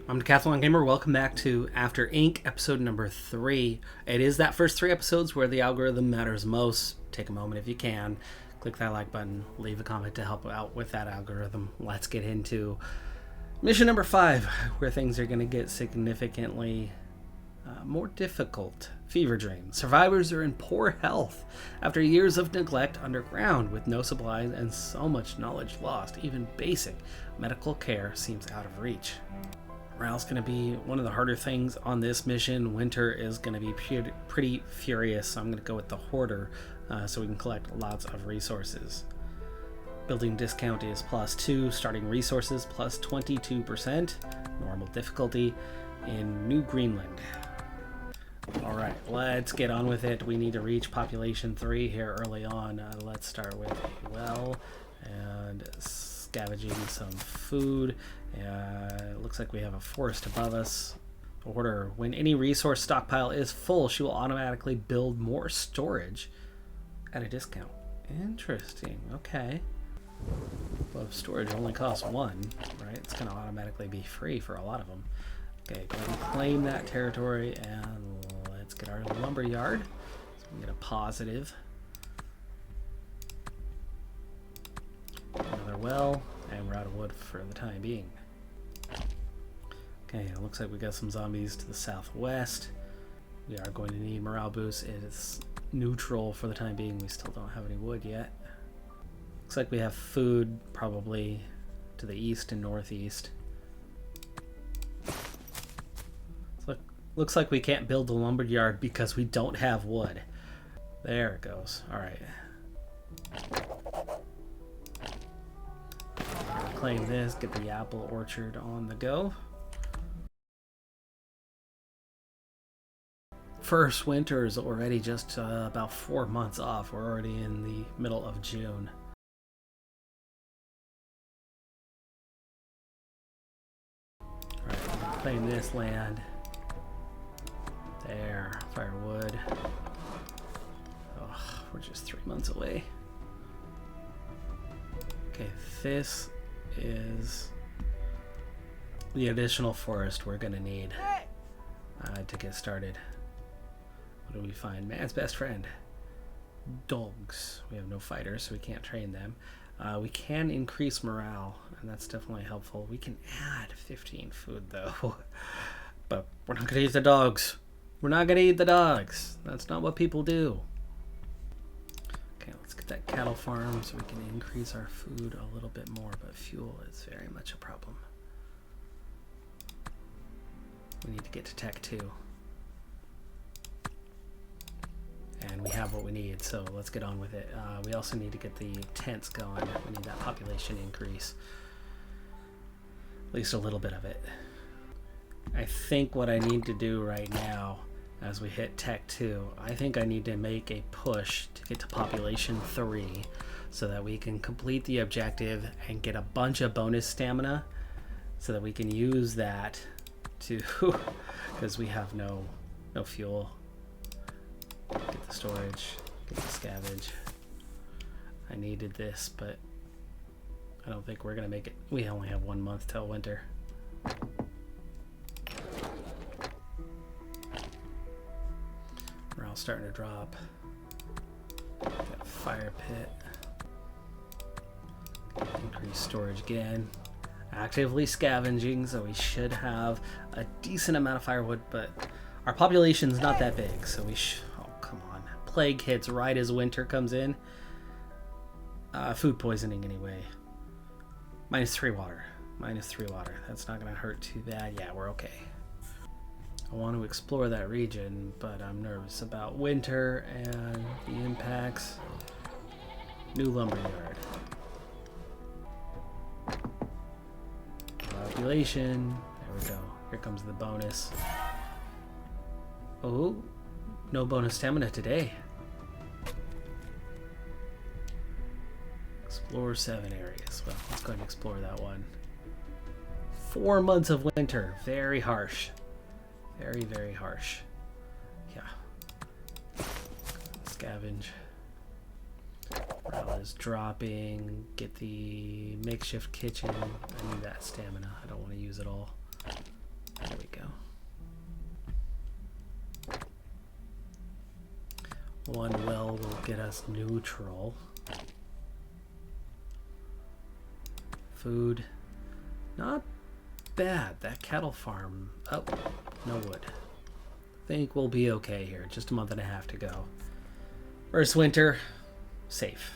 I'm Decathlon Gamer. Welcome back to After Ink, episode number 3. It is that first 3 episodes where the algorithm matters most. Take a moment if you can. Click that like button. Leave a comment to help out with that algorithm. Let's get into mission number 5, where things are going to get significantly more difficult. Fever Dream. Survivors are in poor health after years of neglect underground with no supplies and so much knowledge lost. Even basic medical care seems out of reach. Morale's going to be one of the harder things on this mission. Winter is going to be pretty furious, so I'm going to go with the Hoarder so we can collect lots of resources. Building discount is +2, starting resources +22%, normal difficulty in New Greenland. Alright, let's get on with it. We need to reach population 3 here early on. Let's start with a well and scavenging some food. It looks like we have a forest above us. Order. When any resource stockpile is full, she will automatically build more storage at a discount. Interesting. Okay. Well, if storage only costs 1, right? It's going to automatically be free for a lot of them. Okay, go ahead and claim that territory, and let's get our lumber yard. So we can get a positive. Another well, and we're out of wood for the time being. Okay, it looks like we got some zombies to the southwest. We are going to need morale boost. It is neutral for the time being. We still don't have any wood yet. Looks like we have food probably to the east and northeast. Looks like we can't build the lumberyard because we don't have wood. There it goes. Alright. Claim this, get the apple orchard on the go. First winter is already just about 4 months off. We're already in the middle of June. Alright, claim this land. There, firewood. Oh, we're just 3 months away. Okay, this is the additional forest we're gonna need to get started. What do we find? Man's best friend. Dogs. We have no fighters, so we can't train them. We can increase morale, and that's definitely helpful. We can add 15 food, though. But we're not gonna eat the dogs. We're not gonna eat the dogs. That's not what people do. Okay, let's get that cattle farm so we can increase our food a little bit more, but fuel is very much a problem. We need to get to Tech 2. And we have what we need, so let's get on with it. We also need to get the tents going. We need that population increase. At least a little bit of it. I think what I need to do right now, as we hit Tech 2, I think I need to make a push to get to population 3 so that we can complete the objective and get a bunch of bonus stamina so that we can use that to, because we have no fuel. Get the storage, get the scavenge. I needed this, but I don't think we're gonna make it. We only have 1 month till winter. Morale's starting to drop. Got a fire pit. Increase storage again. Actively scavenging, so we should have a decent amount of firewood, but our population's not that big, so we oh, come on. Plague hits right as winter comes in. Food poisoning anyway. -3 water. -3 water. That's not going to hurt too bad. Yeah, we're okay. I want to explore that region, but I'm nervous about winter and the impacts. New lumberyard. Population. There we go. Here comes the bonus. Oh, no bonus stamina today. Explore 7 areas. Well, let's go ahead and explore that one. 4 months of winter. Very harsh. Very, very harsh. Yeah. Scavenge. Morale is dropping. Get the makeshift kitchen. I need that stamina. I don't want to use it all. There we go. One well will get us neutral. Food. Not bad. That cattle farm. Oh, no wood. Think we'll be okay here. Just a month and a half to go. First winter. Safe.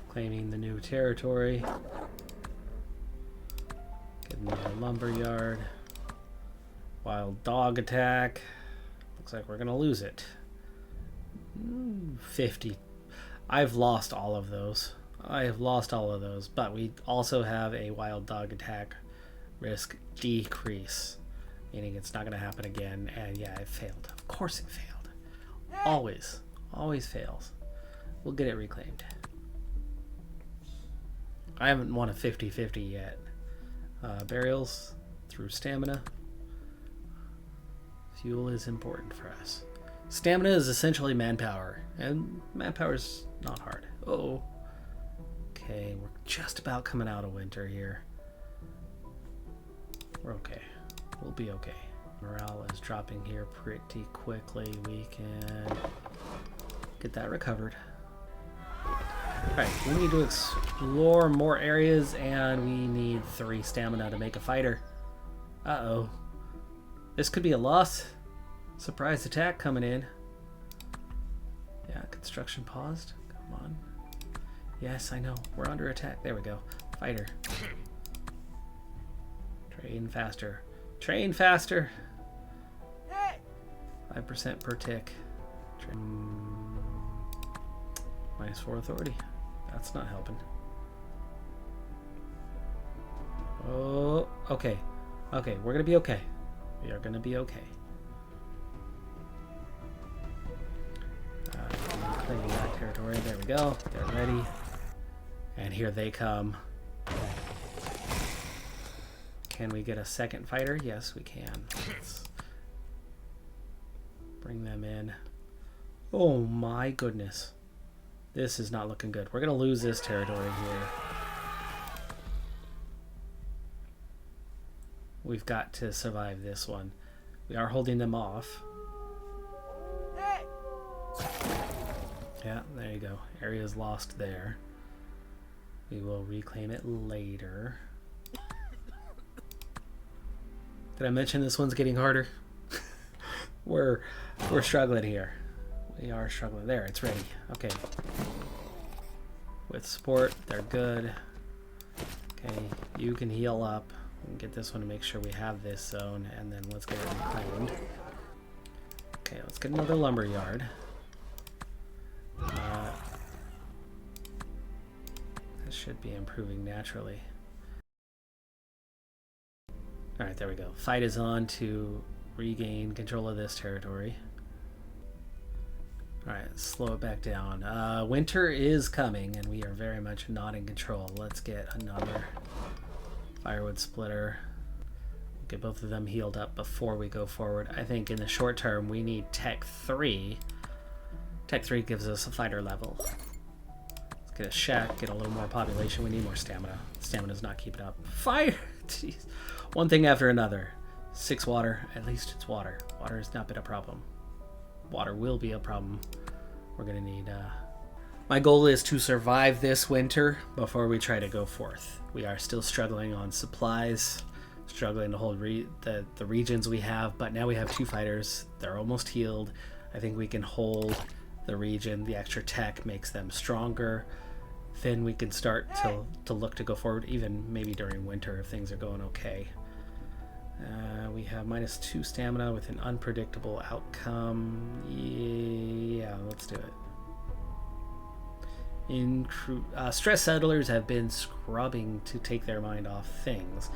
Claiming the new territory. Getting another lumber yard. Wild dog attack. Looks like we're gonna lose it. 50. I've lost all of those. But we also have a wild dog attack risk decrease, meaning it's not gonna happen again. And yeah, it failed. Of course it failed. Always fails. We'll get it reclaimed. I haven't won a 50-50 yet. Burials through stamina. Fuel is important for us. Stamina is essentially manpower, and manpower is not hard. Uh-oh. Okay, we're just about coming out of winter here. We're okay. We'll be okay. Morale is dropping here pretty quickly. We can get that recovered. Alright, we need to explore more areas, and we need 3 stamina to make a fighter. Uh-oh. This could be a loss. Surprise attack coming in. Yeah, construction paused. Come on. Yes, I know. We're under attack. There we go. Fighter. Train faster. Train faster. 5% per tick. -4 authority. That's not helping. Oh, okay. Okay, we're gonna be okay. We are gonna be okay. Claiming that territory. There we go. They're ready. And here they come. Can we get a second fighter? Yes, we can. Let's bring them in. Oh my goodness. This is not looking good. We're going to lose this territory here. We've got to survive this one. We are holding them off. Yeah, there you go. Area's lost there. We will reclaim it later. Did I mention this one's getting harder? We're struggling here. We are struggling. There, it's ready. Okay. With support, they're good. Okay, you can heal up. We'll get this one to make sure we have this zone, and then let's get it reclaimed. Okay, let's get another lumber yard. This should be improving naturally. Alright, there we go. Fight is on to regain control of this territory. Alright, slow it back down. Winter is coming, and we are very much not in control. Let's get another firewood splitter. Get both of them healed up before we go forward. I think in the short term, we need Tech 3. Tech 3 gives us a fighter level. Let's get a shack, get a little more population. We need more stamina. Stamina's not keeping up. Fire! Jeez. One thing after another. 6 water. At least it's water. Water has not been a problem. Water will be a problem. We're gonna need my goal is to survive this winter before we try to go forth. We are still struggling on supplies, struggling to hold the regions we have, but now we have 2 fighters. They're almost healed. I think we can hold the region. The extra tech makes them stronger. Then we can start to look to go forward, even maybe during winter if things are going okay. We have -2 stamina with an unpredictable outcome. Yeah, let's do it. Stress settlers have been scrubbing to take their mind off things.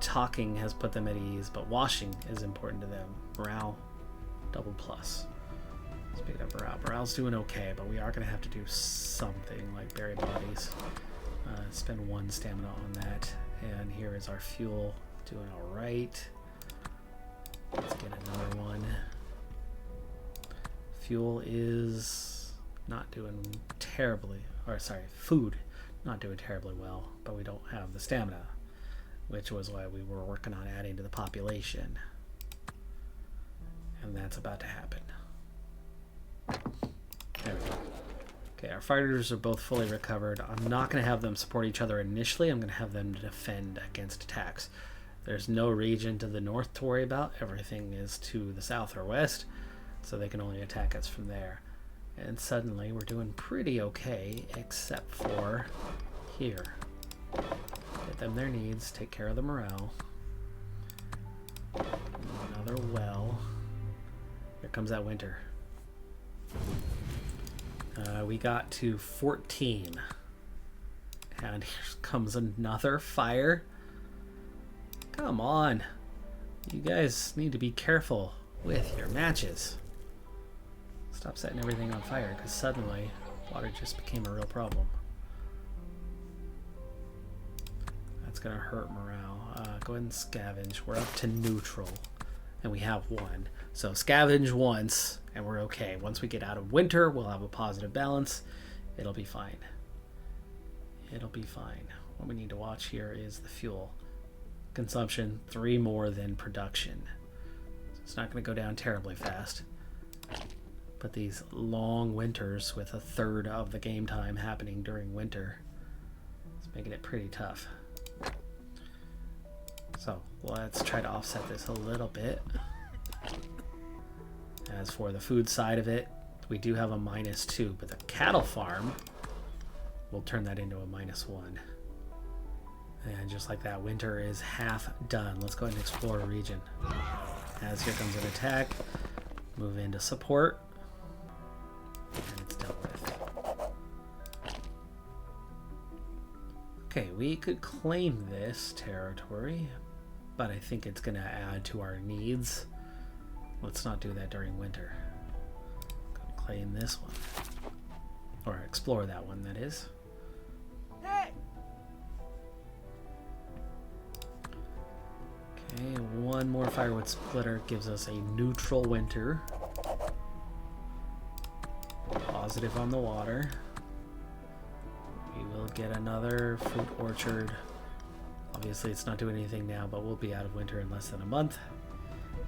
Talking has put them at ease, but washing is important to them. Morale, double plus. Let's pick up morale. Morale's doing okay, but we are going to have to do something like bury bodies. Spend 1 stamina on that. And here is our fuel. Doing alright. Let's get another one. Fuel is not doing terribly, or sorry, food not doing terribly well, but we don't have the stamina. which was why we were working on adding to the population. And that's about to happen. There we go. Okay, our fighters are both fully recovered. I'm not going to have them support each other initially. I'm going to have them defend against attacks. There's no region to the north to worry about. Everything is to the south or west, so they can only attack us from there. And suddenly we're doing pretty okay, except for here. Get them their needs, take care of the morale. Another well. Here comes that winter. We got to 14. And here comes another fire. Come on. You guys need to be careful with your matches. Stop setting everything on fire, because suddenly water just became a real problem. That's going to hurt morale. Go ahead and scavenge. We're up to neutral. And we have one. So scavenge once, and we're okay. Once we get out of winter, we'll have a positive balance. It'll be fine. It'll be fine. What we need to watch here is the fuel consumption, 3 more than production. So it's not going to go down terribly fast. But these long winters with a third of the game time happening during winter, it's making it pretty tough. So let's try to offset this a little bit. As for the food side of it, we do have a -2, but the cattle farm will turn that into a -1. And just like that, winter is half done. Let's go ahead and explore a region. As here comes an attack, move into support, and it's dealt with. Okay, we could claim this territory, but I think it's going to add to our needs. Let's not do that during winter. Go claim this one. Or explore that one, that is. Hey! Okay, one more firewood splitter gives us a neutral winter. Positive on the water. We will get another fruit orchard. Obviously it's not doing anything now, but we'll be out of winter in less than a month.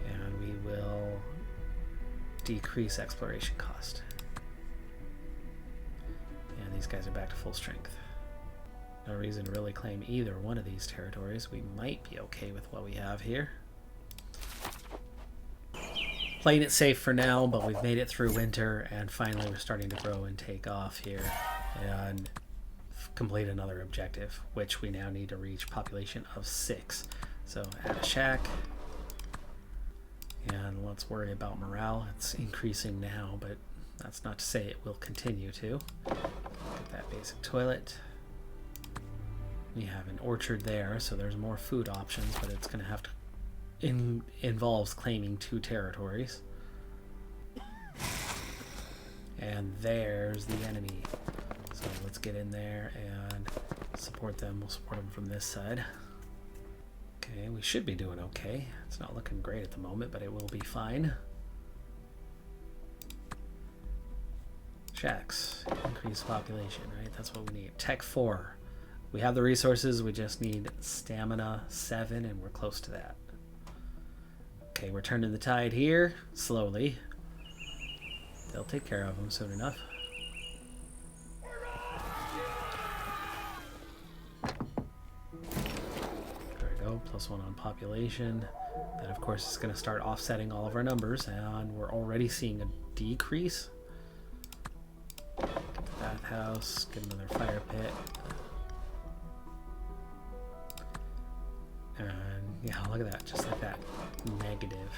And we will decrease exploration cost. And these guys are back to full strength. No reason to really claim either one of these territories. We might be okay with what we have here. Playing it safe for now, but we've made it through winter, and finally we're starting to grow and take off here and complete another objective, which we now need to reach population of 6. So add a shack, and let's worry about morale. It's increasing now, but that's not to say it will continue to. Get that basic toilet. We have an orchard there, so there's more food options, but it's going to have to involves claiming 2 territories. And there's the enemy. So let's get in there and support them. We'll support them from this side. Okay, we should be doing okay. It's not looking great at the moment, but it will be fine. Shacks. Increase population, right? That's what we need. Tech 4. We have the resources, we just need stamina 7, and we're close to that. Okay, we're turning the tide here, slowly. They'll take care of them soon enough. There we go, +1 on population. That of course is going to start offsetting all of our numbers, and we're already seeing a decrease. Get the bathhouse, get another fire pit. And yeah, look at that, just like that. Negative.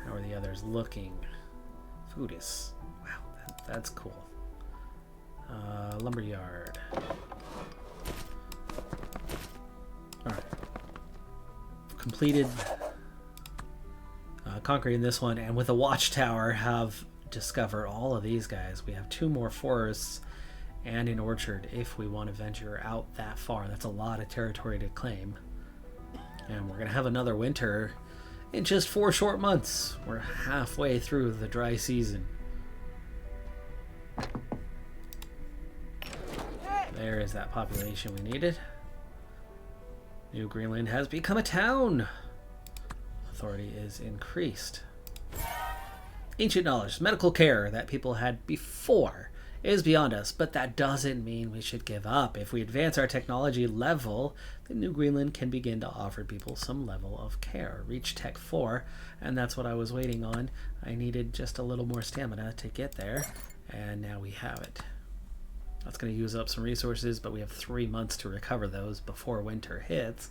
How are the others looking? Food is, wow, that's cool. Lumberyard. Alright. Completed conquering this one, and with a watchtower have discovered all of these guys. We have 2 more forests and an orchard if we want to venture out that far. That's a lot of territory to claim. And we're going to have another winter in just 4 short months. We're halfway through the dry season. There is that population we needed. New Greenland has become a town. Authority is increased. Ancient knowledge, medical care that people had before is beyond us, but that doesn't mean we should give up. If we advance our technology level, then New Greenland can begin to offer people some level of care. Reach Tech 4, and that's what I was waiting on. I needed just a little more stamina to get there, and now we have it. That's going to use up some resources, but we have 3 months to recover those before winter hits,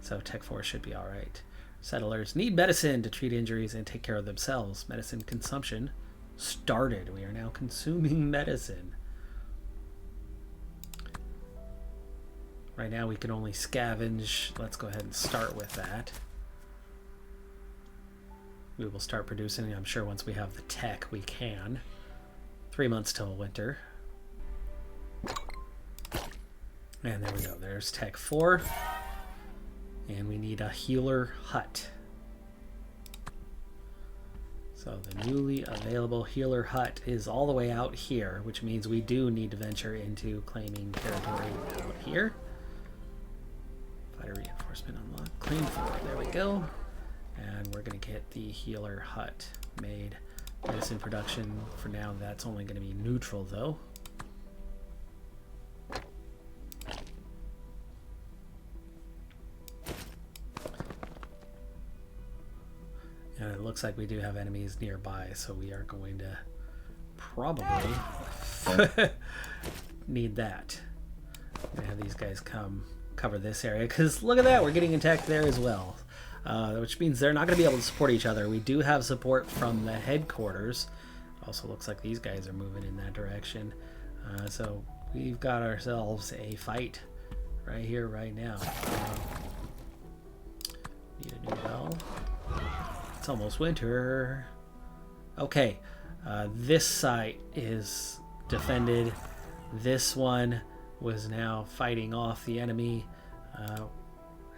so Tech 4 should be all right. Settlers need medicine to treat injuries and take care of themselves. Medicine consumption started. We are now consuming medicine. Right now we can only scavenge. Let's go ahead and start with that. We will start producing. I'm sure once we have the tech we can. 3 months till winter. And there we go. There's Tech 4. And we need a healer hut. So the newly available healer hut is all the way out here, which means we do need to venture into claiming territory out here. Fighter reinforcement unlocked. Claim 4. There we go. And we're going to get the healer hut made. Medicine production, for now, that's only going to be neutral, though. And it looks like we do have enemies nearby, so we are going to probably need that. I'm gonna have these guys come cover this area, because look at that, we're getting attacked there as well. Which means they're not going to be able to support each other. We do have support from the headquarters. Also looks like these guys are moving in that direction. So we've got ourselves a fight right here, right now. Need a new bell. It's almost winter. Okay, this site is defended. This one was now fighting off the enemy.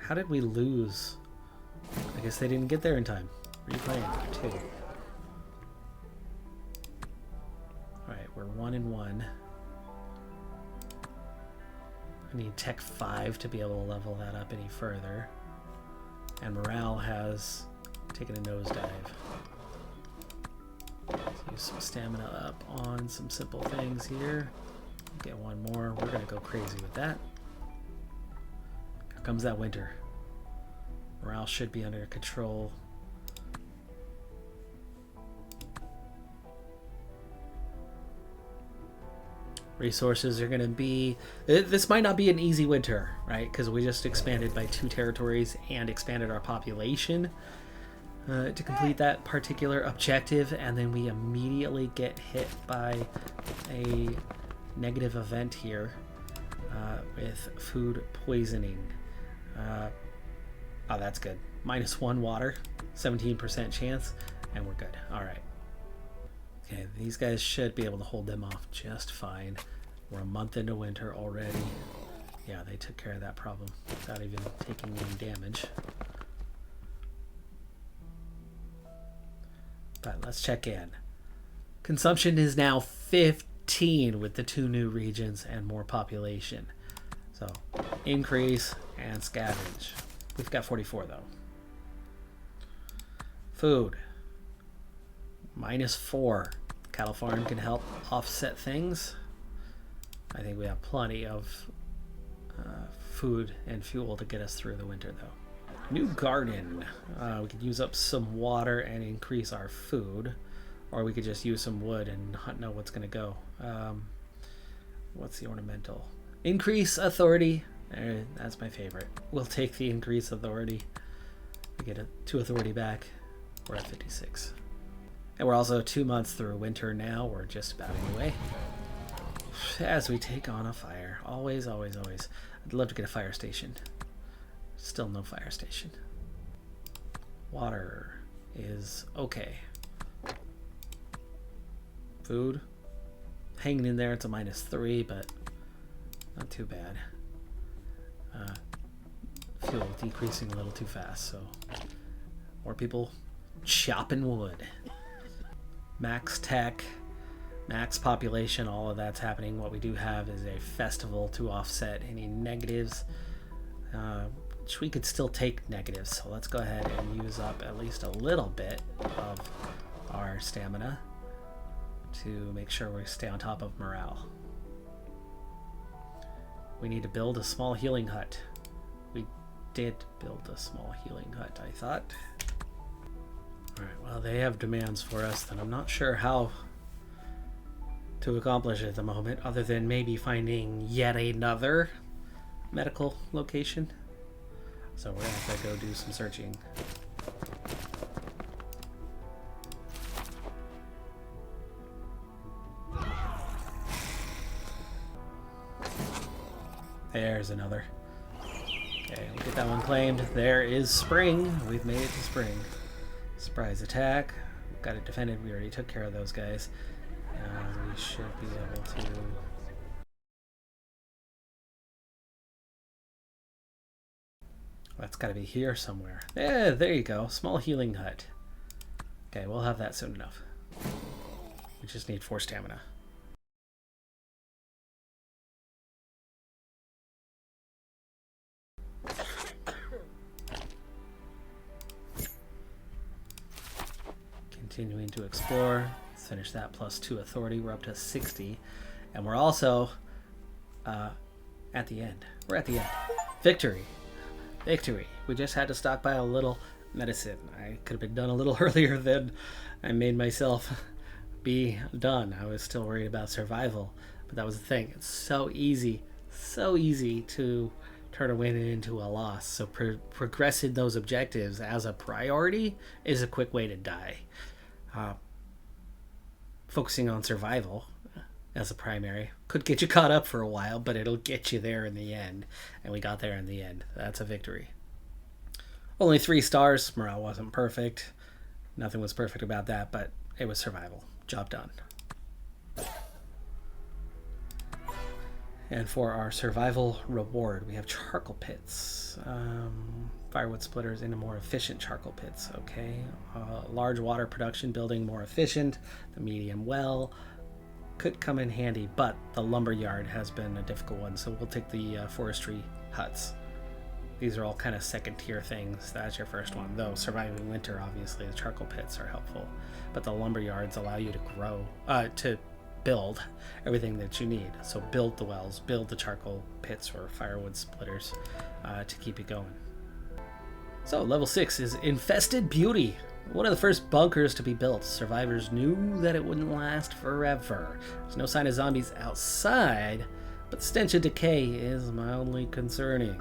How did we lose? I guess they didn't get there in time. Replaying 2. Alright, we're 1-1. I need Tech 5 to be able to level that up any further. And morale has taken a nosedive. Let's use some stamina up on some simple things here. Get one more. We're going to go crazy with that. Here comes that winter. Morale should be under control. Resources are going to be... This might not be an easy winter, right? Because we just expanded by 2 territories and expanded our population to complete that particular objective, and then we immediately get hit by a negative event here with food poisoning. Oh, that's good. -1 water, 17% chance, and we're good. All right. Okay, these guys should be able to hold them off just fine. We're a month into winter already. Yeah, they took care of that problem without even taking any damage. But let's check in. Consumption is now 15 with the 2 new regions and more population. So, increase and scavenge. We've got 44 though. Food. -4. Cattle farm can help offset things. I think we have plenty of food and fuel to get us through the winter though. New garden. We could use up some water and increase our food. Or we could just use some wood and know what's going to go. What's the ornamental? Increase authority. That's my favorite. We'll take the increase authority. We get 2 authority back. We're at 56. And we're also 2 months through winter now. We're just about anyway. As we take on a fire. Always, always, always. I'd love to get a fire station. Still no fire station. Water is okay. Food. Hanging in there. It's a -3, but not too bad. Fuel decreasing a little too fast, so more people chopping wood. Max tech, max population, all of that's happening. What we do have is a festival to offset any negatives. which we could still take negatives. So let's go ahead and use up at least a little bit of our stamina to make sure we stay on top of morale. We need to build a small healing hut. We did build a small healing hut, I thought. Alright, well, they have demands for us that I'm not sure how to accomplish at the moment, other than maybe finding yet another medical location. So we're gonna have to go do some searching. There's another. Okay, we'll get that one claimed. There is spring. We've made it to spring. Surprise attack. Got it defended. We already took care of those guys. We should be able to... That's got to be here somewhere. Yeah, there you go. Small healing hut. Okay, we'll have that soon enough. We just need 4 stamina. Continuing to explore. Let's finish that plus 2 authority. We're up to 60. And we're also at the end. We're at the end. Victory. Victory. We just had to stockpile a little medicine. I could have been done a little earlier than I made myself be done. I was still worried about survival. But that was the thing. It's so easy to turn a win into a loss. So progressing those objectives as a priority is a quick way to die. Focusing on survival as a primary could get you caught up for a while, but it'll get you there in the end. And we got there in the end. That's a victory. Only 3 stars. Morale wasn't perfect. Nothing was perfect about that, but it was survival. Job done. And for our survival reward, we have charcoal pits. Firewood splitters into more efficient charcoal pits. Okay. Large water production building more efficient. The medium well could come in handy, but the lumber yard has been a difficult one, so we'll take the forestry huts. These are all kind of second tier things. That's your first one, though surviving winter, obviously the charcoal pits are helpful, but the lumber yards allow you to grow, to build everything that you need. So build the wells, build the charcoal pits or firewood splitters to keep it going. So level 6 is Infested Beauty. One of the first bunkers to be built. Survivors knew that it wouldn't last forever. There's no sign of zombies outside, but the stench of decay is mildly concerning.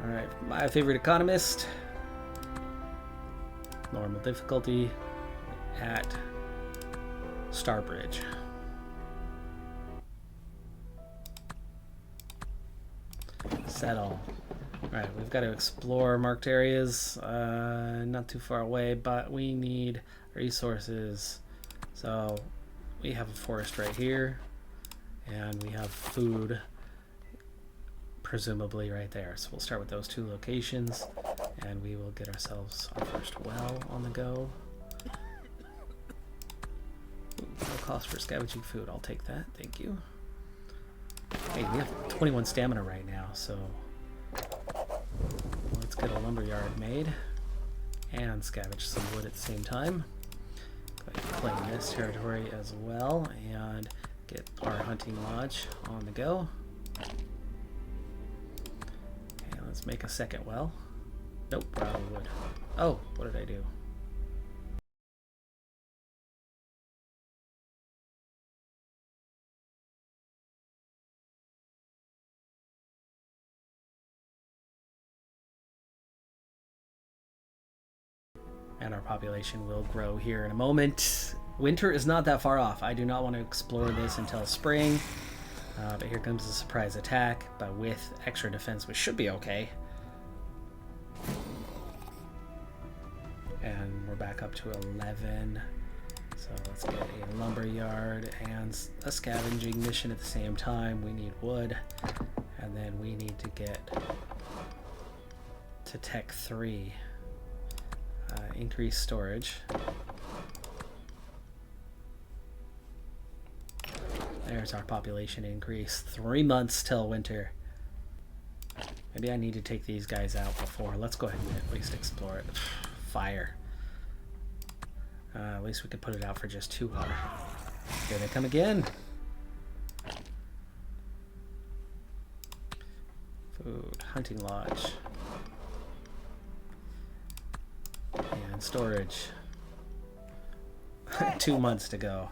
Alright, my favorite economist. Normal difficulty at Starbridge. Settle. Alright, we've got to explore marked areas. Not too far away, but we need resources. So we have a forest right here, and we have food presumably right there. So we'll start with those 2 locations, and we will get ourselves our first well on the go. No cost for scavenging food. I'll take that. Thank you. Hey, we have 21 stamina right now, so let's get a lumberyard made and scavenge some wood at the same time. Go ahead and claim this territory as well and get our hunting lodge on the go. Okay, let's make a second well. Nope, we're out of wood. Oh, what did I do? And our population will grow here in a moment. Winter is not that far off. I do not want to explore this until spring. But here comes the surprise attack. But with extra defense, we should be okay. And we're back up to 11. So let's get a lumber yard and a scavenging mission at the same time. We need wood. And then we need to get to Tech 3. Increase storage. There's our population increase. 3 months till winter. Maybe I need to take these guys out before. Let's go ahead and at least explore it. Fire. At least we could put it out for just 2 water. Here they come again. Food. Hunting lodge. And storage. 2 months to go.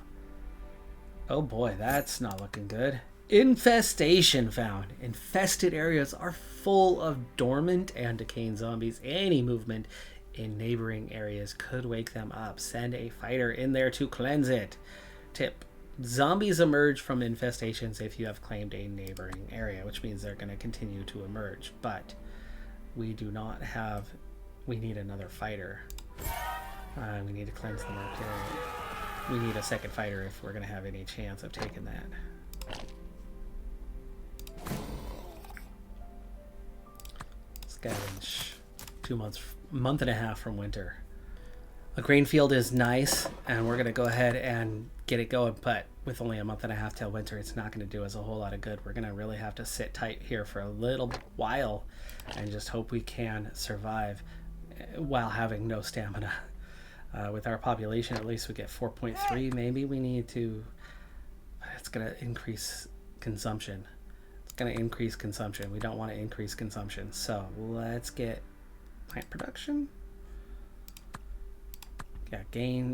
Oh boy, that's not looking good. Infestation found. Infested areas are full of dormant and decaying zombies. Any movement in neighboring areas could wake them up. Send a fighter in there to cleanse it. Tip. Zombies emerge from infestations if you have claimed a neighboring area, which means they're going to continue to emerge. But we do not have... We need another fighter. We need to cleanse the marked area. We need a second fighter if we're going to have any chance of taking that. Scavenge. 2 months, month and a half from winter. A grain field is nice, and we're going to go ahead and get it going, but with only a month and a half till winter, it's not going to do us a whole lot of good. We're going to really have to sit tight here for a little while and just hope we can survive while having no stamina. With our population, at least we get 4.3. Maybe we need to... It's going to increase consumption. It's going to increase consumption. We don't want to increase consumption. So let's get plant production. Yeah,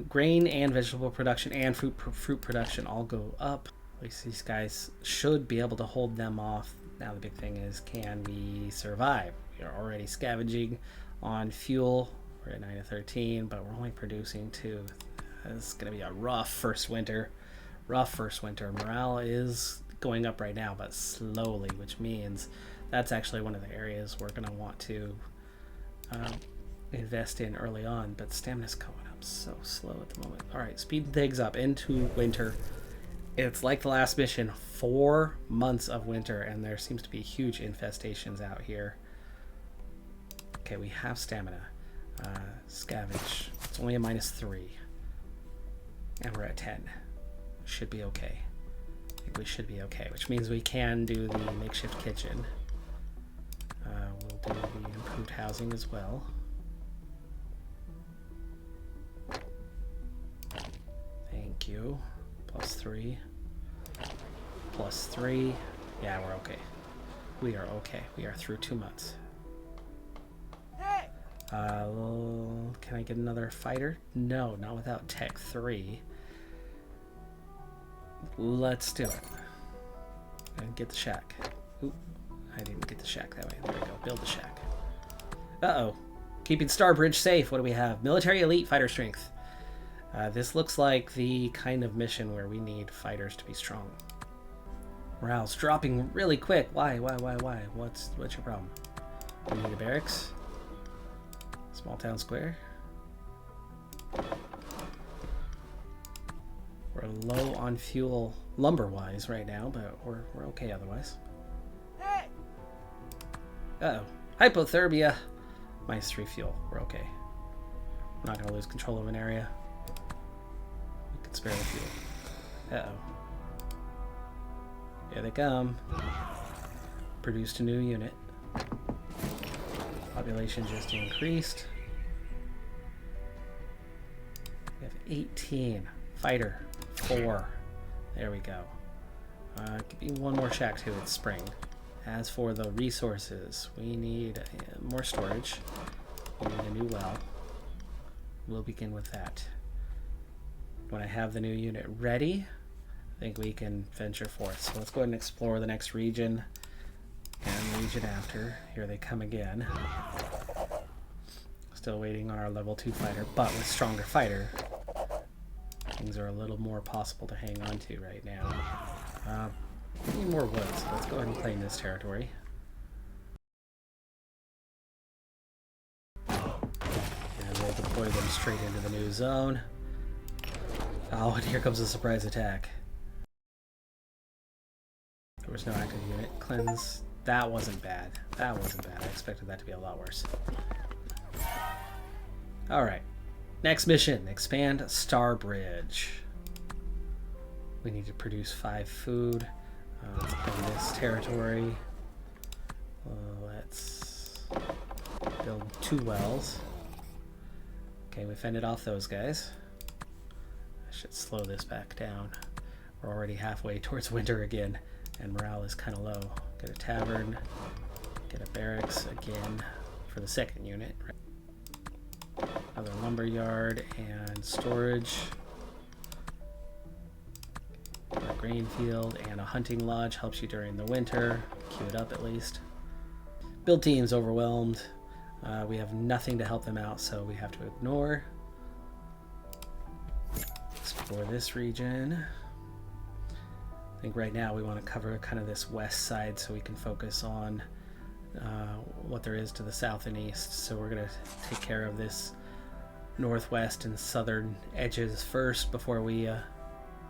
grain and vegetable production and fruit production all go up. At least these guys should be able to hold them off. Now the big thing is, can we survive? We are already scavenging on fuel. We're at 9 to 13, but we're only producing 2. It's going to be a rough first winter. Morale is going up right now, but slowly, which means that's actually one of the areas we're going to want to invest in early on. But stamina's going up so slow at the moment. All right, speed things up into winter. It's like the last mission, 4 months of winter, and there seems to be huge infestations out here. Okay, we have stamina. Scavenge. It's only a -3. And we're at 10. Should be okay. I think we should be okay, which means we can do the makeshift kitchen. We'll do the improved housing as well. Thank you. +3. +3. Yeah, we're okay. We are okay. We are through 2 months. Can I get another fighter? No, not without Tech 3. Let's do it. And get the shack. Oop, I didn't get the shack that way. There we go. Build the shack. Uh-oh. Keeping Starbridge safe. What do we have? Military elite fighter strength. This looks like the kind of mission where we need fighters to be strong. Morale's dropping really quick. Why? What's your problem? We need a barracks. Small town square. We're low on fuel lumber-wise right now, but we're okay otherwise. Uh-oh. Hypothermia. -3 fuel. We're okay. We're not going to lose control of an area. We can spare the fuel. Uh-oh. Here they come. Produced a new unit. Population just increased. We have 18. Fighter. 4. There we go. Give me one more shack too. It's spring. As for the resources, we need more storage. We need a new well. We'll begin with that. When I have the new unit ready, I think we can venture forth. So let's go ahead and explore the next region and the region after. Here they come again. Still waiting on our level 2 fighter, but with stronger fighter, things are a little more possible to hang on to right now. We need more wood, so let's go ahead and claim this territory. And we'll deploy them straight into the new zone. Oh, and here comes a surprise attack. There was no active unit. Cleanse. That wasn't bad. That wasn't bad. I expected that to be a lot worse. Alright. Next mission. Expand Starbridge. We need to produce 5 food. Let's claim this territory. let's build 2 wells. Okay, we fended off those guys. I should slow this back down. We're already halfway towards winter again, and morale is kind of low. Get a tavern, get a barracks again for the 2nd unit. Another lumber yard and storage. A grain field and a hunting lodge helps you during the winter. Queue it up at least. Build team's overwhelmed. We have nothing to help them out, so we have to ignore. Explore this region. I think right now we want to cover kind of this west side so we can focus on what there is to the south and east. So we're going to take care of this northwest and southern edges first before we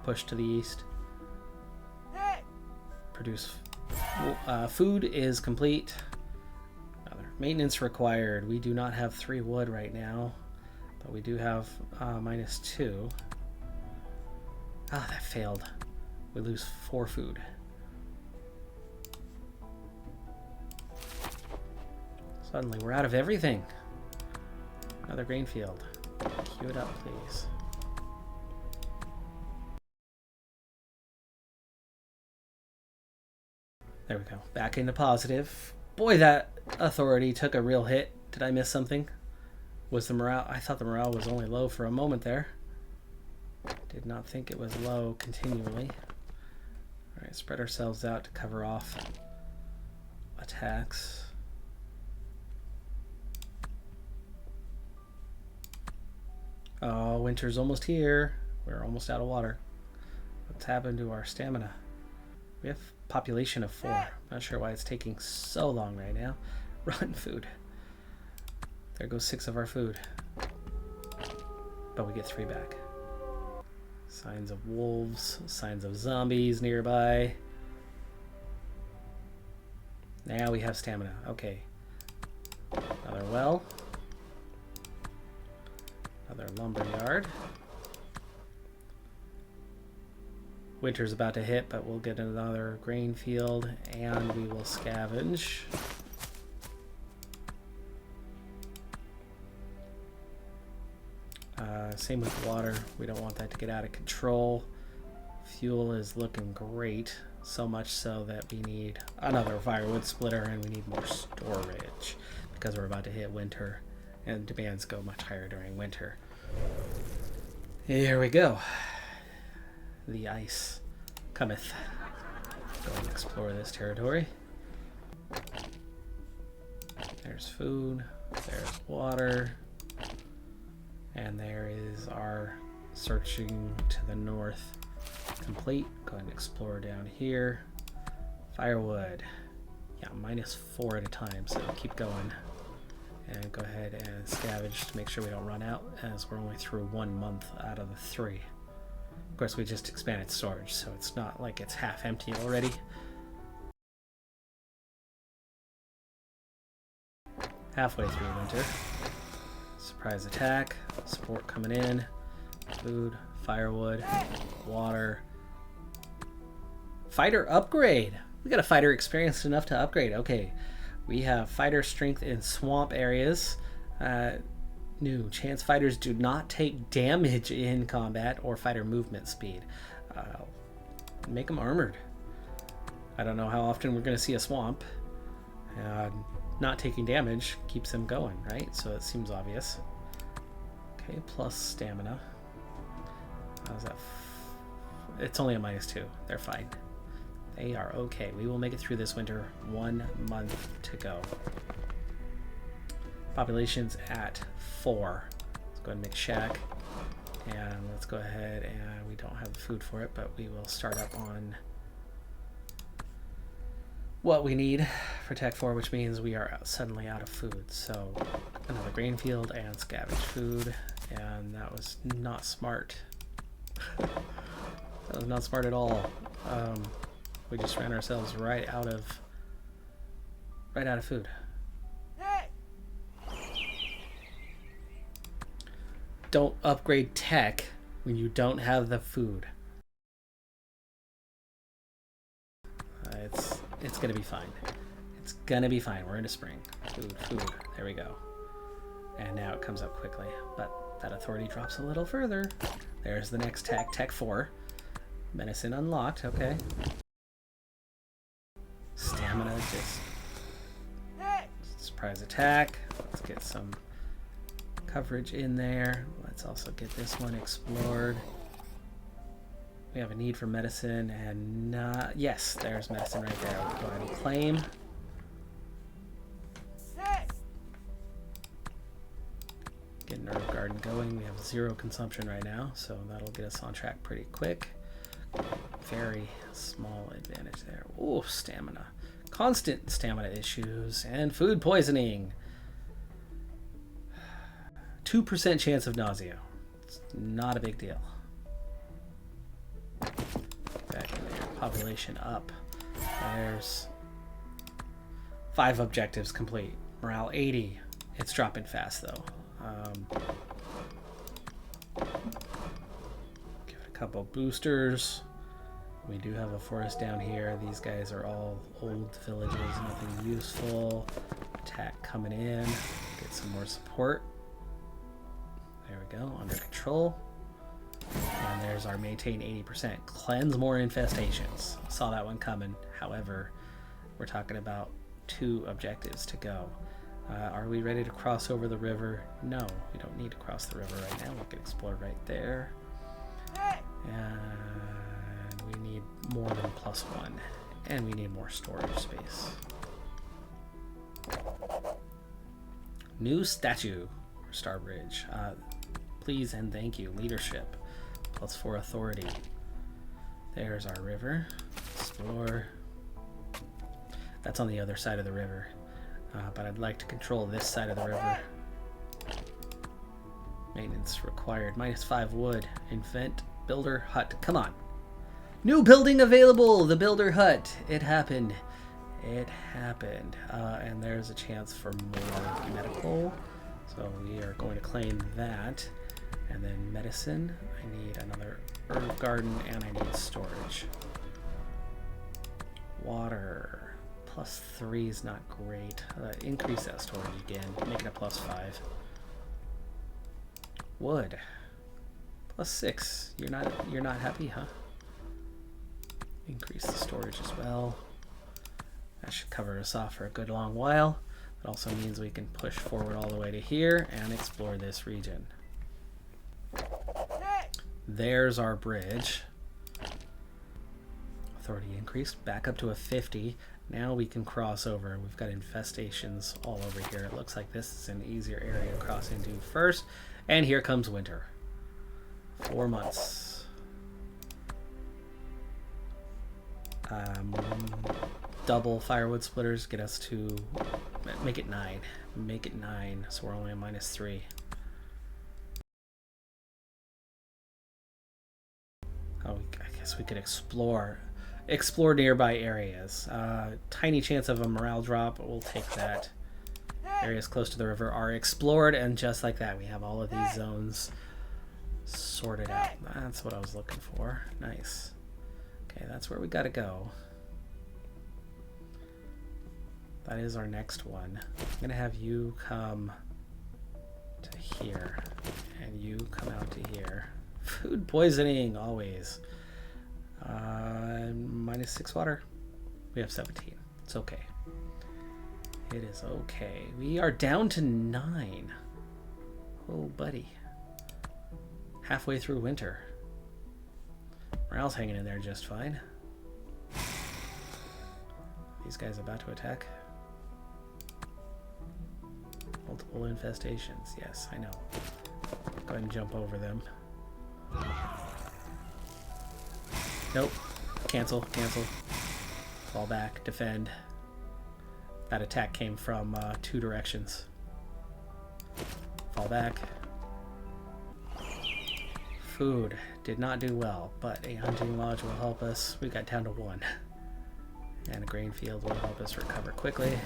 push to the east. Produce food is complete. Maintenance required. We do not have 3 wood right now, but we do have -2. Ah, that failed. We lose 4 food. Suddenly we're out of everything. Another grain field. Queue it up, please. There we go. Back into positive. Boy, that authority took a real hit. Did I miss something? Was the morale... I thought the morale was only low for a moment there. Did not think it was low continually. Alright, spread ourselves out to cover off attacks. Oh, winter's almost here. We're almost out of water. What's happened to our stamina? We have population of 4. Not sure why it's taking so long right now. Run, food. There goes 6 of our food. But we get 3 back. Signs of wolves, signs of zombies nearby. Now we have stamina. Okay. Another well. Another lumber yard. Winter's about to hit, but we'll get another grain field and we will scavenge. Same with water. We don't want that to get out of control. Fuel is looking great, so much so that we need another firewood splitter and we need more storage because we're about to hit winter and demands go much higher during winter. Here we go. The ice cometh. Go and explore this territory. There's food, there's water, and there is our searching to the north complete. Go ahead and explore down here. Firewood. Yeah, -4 at a time, so keep going. And go ahead and scavenge to make sure we don't run out, as we're only through 1 month out of the 3. Of course, we just expanded storage, so it's not like it's half empty already. Halfway through winter. Surprise attack. Support coming in. Food, firewood, water. Fighter upgrade. We got a fighter experienced enough to upgrade. Okay. We have fighter strength in swamp areas. New. Chance fighters do not take damage in combat or fighter movement speed. Make them armored. I don't know how often we're going to see a swamp. Not taking damage keeps them going, right? So it seems obvious. Okay, plus stamina. How's that? It's only a -2. They're fine. They are okay. We will make it through this winter. 1 month to go. Population's at 4. Let's go ahead and make shack. And let's go ahead and we don't have the food for it, but we will start up on what we need for Tech 4, which means we are suddenly out of food. So another grain field and scavenge food. And that was not smart. That was not smart at all. We just ran ourselves right out of food. Don't upgrade tech when you don't have the food. It's gonna be fine. It's gonna be fine. We're into spring. Food. There we go. And now it comes up quickly. But that authority drops a little further. There's the next tech. Tech 4. Medicine unlocked. Okay. Stamina just... Surprise attack. Let's get some coverage in there. Let's also get this one explored. We have a need for medicine and not... Yes, there's medicine right there. We'll go ahead and claim. Getting our garden going. We have 0 consumption right now, so that'll get us on track pretty quick. Very small advantage there. Ooh, stamina. Constant stamina issues and food poisoning. 2% chance of nausea. It's not a big deal. Back in there. Population up. There's 5 objectives complete. Morale 80. It's dropping fast though. Give it a couple boosters. We do have a forest down here. These guys are all old villages, nothing useful. Attack coming in. Get some more support. There we go, under control. And there's our maintain 80%. Cleanse more infestations. Saw that one coming. However, we're talking about 2 objectives to go. Are we ready to cross over the river? No, we don't need to cross the river right now. We can explore right there. And we need more than +1. And we need more storage space. New statue for Starbridge. Please and thank you. Leadership. +4 authority. There's our river. Explore. That's on the other side of the river. But I'd like to control this side of the river. Maintenance required. -5 wood. Invent builder hut. Come on. New building available. The builder hut. It happened. It happened. And there's a chance for more medical. So we are going to claim that. And then medicine. I need another herb garden and I need storage. Water. +3 is not great. Increase that storage again. Make it a +5. Wood. +6. You're not happy, huh? Increase the storage as well. That should cover us off for a good long while. That also means we can push forward all the way to here and explore this region. There's our bridge. Authority increased back up to a 50. Now we can cross over. We've got infestations all over here. It looks like this is an easier area to cross into first. And here comes winter. 4 months. Double firewood splitters get us to... Make it 9. Make it 9. So we're only at -3. Oh, I guess we could explore nearby areas. Tiny chance of a morale drop, but we'll take that. Areas close to the river are explored, and just like that, we have all of these zones sorted out. That's what I was looking for. Nice. Okay, that's where we gotta go. That is our next one. I'm gonna have you come to here, and you come out to here. Food poisoning, always. -6 water. We have 17. It's okay. It is okay. We are down to 9. Oh, buddy. Halfway through winter. Morale's hanging in there just fine. These guys about to attack. Multiple infestations. Yes, I know. Go ahead and jump over them. Nope. Cancel. Fall back. Defend. That attack came from 2 directions. Fall back. Food. Did not do well, but a hunting lodge will help us. We got down to 1. And a grain field will help us recover quickly.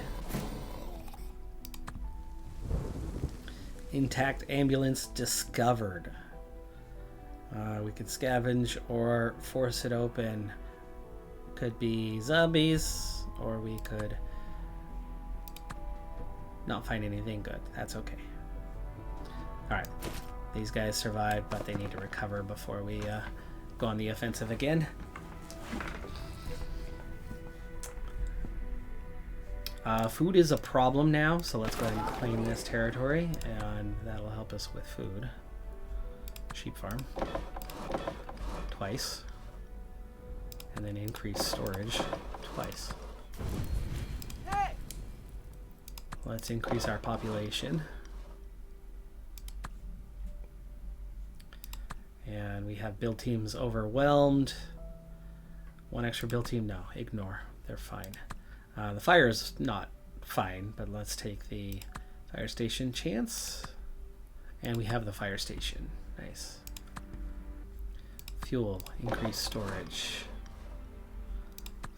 Intact ambulance discovered. We could scavenge or force it open. Could be zombies, or we could not find anything good. That's okay. Alright. These guys survived, but they need to recover before we go on the offensive again. Food is a problem now, so let's go ahead and claim this territory, and that'll help us with food. Sheep farm. Twice. And then increase storage. Twice. Let's increase our population. And we have build teams overwhelmed. One extra build team? No, ignore. They're fine. The fire is not fine, but let's take the fire station chance. And we have the fire station. Nice. Fuel, increase storage.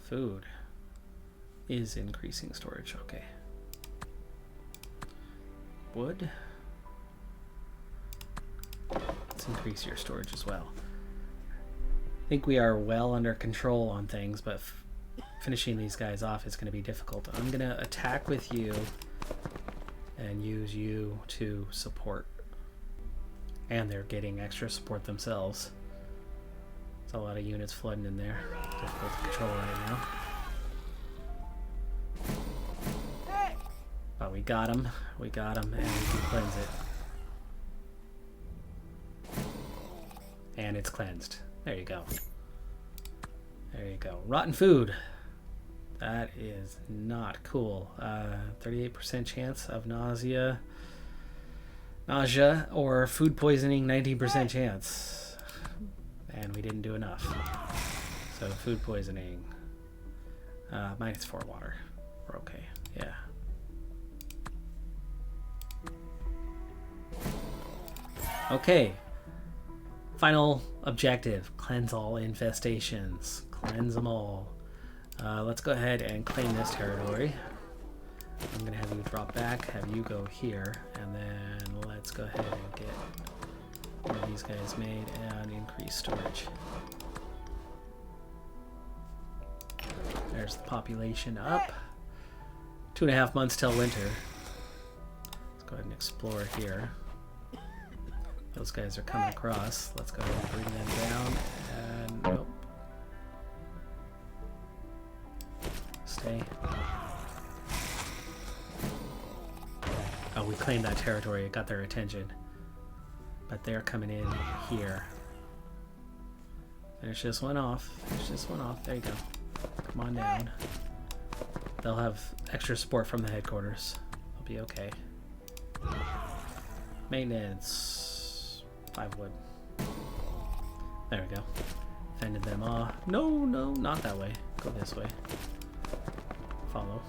Food is increasing storage. Okay. Wood. Let's increase your storage as well. I think we are well under control on things, but finishing these guys off is going to be difficult. I'm going to attack with you and use you to support. And they're getting extra support themselves. There's a lot of units flooding in there. Difficult to control right now. But we got them. We got them, and we can cleanse it. And it's cleansed. There you go. There you go. Rotten food. That is not cool. 38% chance of nausea or food poisoning, 19% chance. And we didn't do enough. So food poisoning. -4 water. We're okay. Yeah. Okay. Final objective. Cleanse all infestations. Cleanse them all. Let's go ahead and claim this territory. I'm going to have you drop back, have you go here, and then let's go ahead and get one of these guys made and increase storage. There's the population up. 2.5 months till winter. Let's go ahead and explore here. Those guys are coming across. Let's go ahead and bring them down. And nope. Stay. Oh, we claimed that territory. It got their attention. But they're coming in here. Finish this one off. Finish this one off. There you go. Come on down. They'll have extra support from the headquarters. They'll be okay. Maintenance. 5 wood. There we go. Fended them off. No, no, not that way. Go this way. Follow.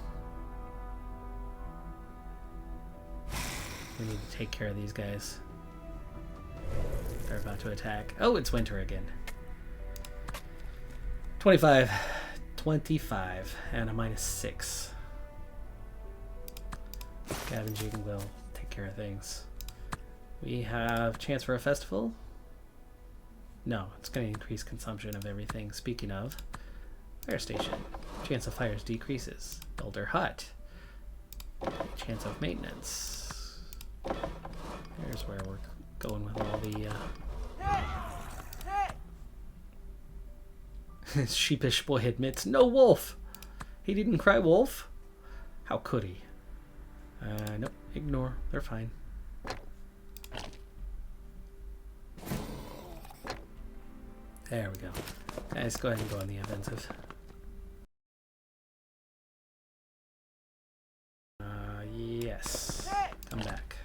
We need to take care of these guys. They're about to attack. Oh, it's winter again. 25. 25. And a -6. Scavenging will take care of things. We have chance for a festival. No, it's going to increase consumption of everything. Speaking of, fire station. Chance of fires decreases. Builder hut. Chance of maintenance. There's where we're going with all the sheepish boy admits, no wolf. He didn't cry wolf. How could he? Nope. Ignore. They're fine. There we go. Guys, go ahead and go on the offensive. Yes. Come back.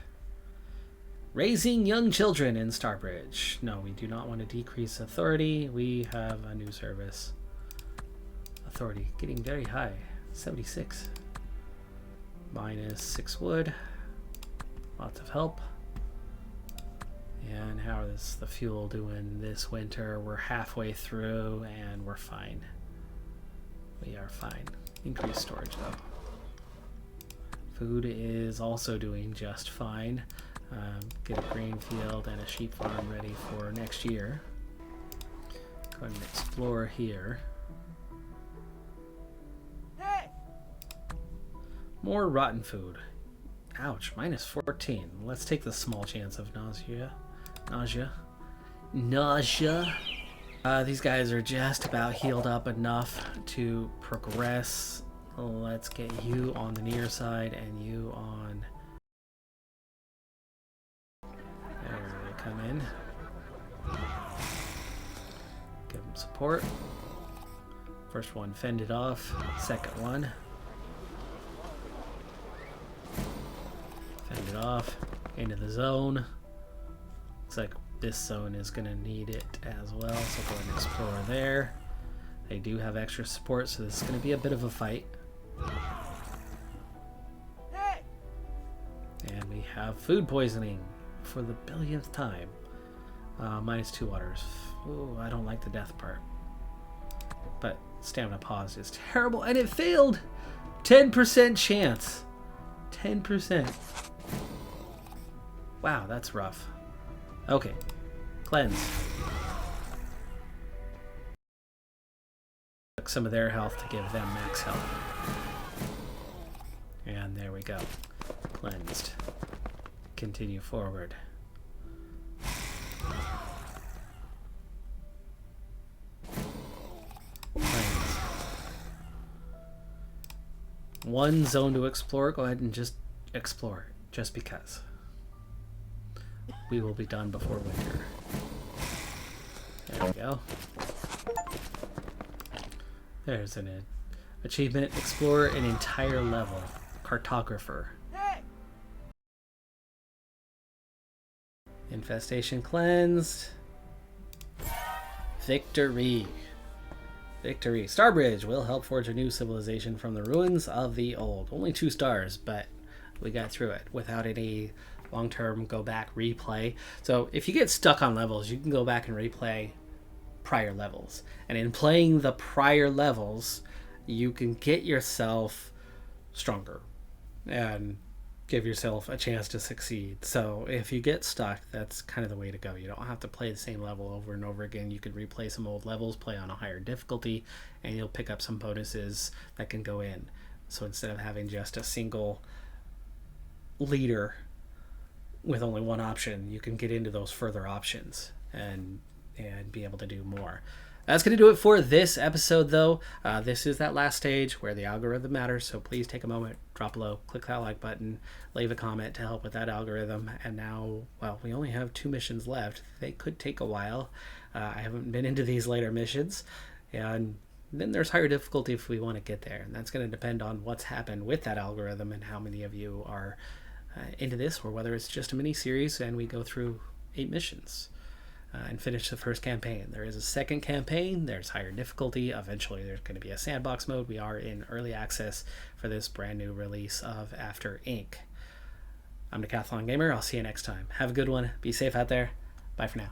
Raising young children in Starbridge. No, we do not want to decrease authority. We have a new service. Authority getting very high. 76. -6 wood. Lots of help. And how is the fuel doing this winter? We're halfway through and we're fine. We are fine. Increased storage though. Food is also doing just fine. Get a grain field and a sheep farm ready for next year. Go ahead and explore here. More rotten food. Ouch, minus 14. Let's take the small chance of nausea. Nausea. These guys are just about healed up enough to progress. Let's get you on the near side and you on... There they come in. Give them support. First one fended off. Second one. Fended off. Into the zone. Looks like this zone is going to need it as well, so go ahead and explore there. They do have extra support, so this is going to be a bit of a fight. And we have food poisoning for the billionth time. Minus 2 waters. Ooh, I don't like the death part. But stamina pause is terrible, and it failed! 10% chance. 10%. Wow, that's rough. Okay. Cleanse. Took some of their health to give them max health. And there we go. Cleansed. Continue forward. Cleanse. One zone to explore. Go ahead and just explore. Just because. We will be done before winter. There we go. There's an achievement. Explore an entire level. Cartographer. Infestation cleansed. Victory. Victory. Starbridge will help forge a new civilization from the ruins of the old. Only 2 stars, but we got through it without any long-term go back replay. So if you get stuck on levels, you can go back and replay prior levels. And in playing the prior levels, you can get yourself stronger and give yourself a chance to succeed. So if you get stuck, that's kind of the way to go. You don't have to play the same level over and over again. You could replay some old levels, play on a higher difficulty, and you'll pick up some bonuses that can go in. So instead of having just a single leader with only one option, you can get into those further options and be able to do more. That's going to do it for this episode, though. This is that last stage where the algorithm matters, so please take a moment, drop below, click that like button, leave a comment to help with that algorithm. And now, well, we only have 2 missions left. They could take a while. I haven't been into these later missions, and then there's higher difficulty if we want to get there. And that's going to depend on what's happened with that algorithm and how many of you are into this, or whether it's just a mini series and we go through 8 missions and finish the first campaign. There is a second campaign. There's higher difficulty. Eventually there's going to be a sandbox mode. We are in early access for this brand new release of After Ink. I'm Decathlon Gamer. I'll see you next time. Have a good one. Be safe out there. Bye for now.